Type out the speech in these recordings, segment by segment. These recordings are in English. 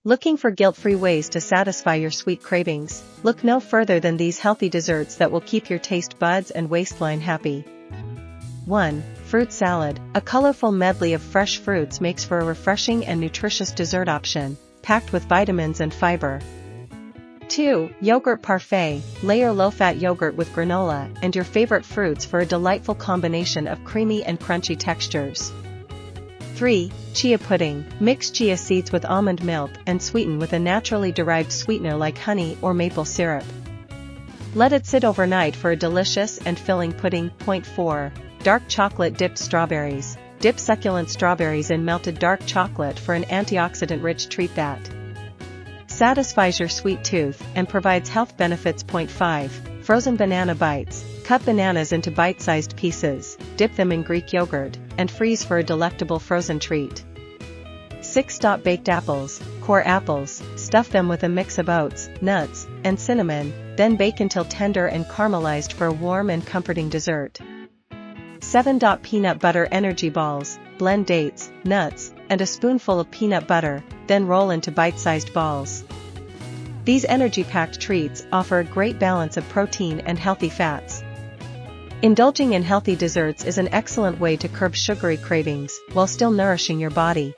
Looking for guilt-free ways to satisfy your sweet cravings? Look no further than these healthy desserts that will keep your taste buds and waistline happy. 1. Fruit salad. A colorful medley of fresh fruits makes for a refreshing and nutritious dessert option, packed with vitamins and fiber. 2. Yogurt parfait. Layer low-fat yogurt with granola and your favorite fruits for a delightful combination of creamy and crunchy textures. 3. Chia pudding. Mix chia seeds with almond milk and sweeten with a naturally derived sweetener like honey or maple syrup. Let it sit overnight for a delicious and filling pudding. 4. Dark chocolate dipped strawberries. Dip succulent strawberries in melted dark chocolate for an antioxidant-rich treat that satisfies your sweet tooth and provides health benefits. 5. Frozen banana bites. Cut bananas into bite-sized pieces, dip them in Greek yogurt, and freeze for a delectable frozen treat. 6. Baked apples. Core apples, stuff them with a mix of oats, nuts, and cinnamon, then bake until tender and caramelized for a warm and comforting dessert. 7. Peanut butter energy balls. Blend dates, nuts, and a spoonful of peanut butter, then roll into bite-sized balls. These energy-packed treats offer a great balance of protein and healthy fats. Indulging in healthy desserts is an excellent way to curb sugary cravings while still nourishing your body.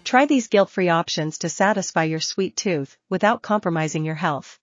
Try these guilt-free options to satisfy your sweet tooth without compromising your health.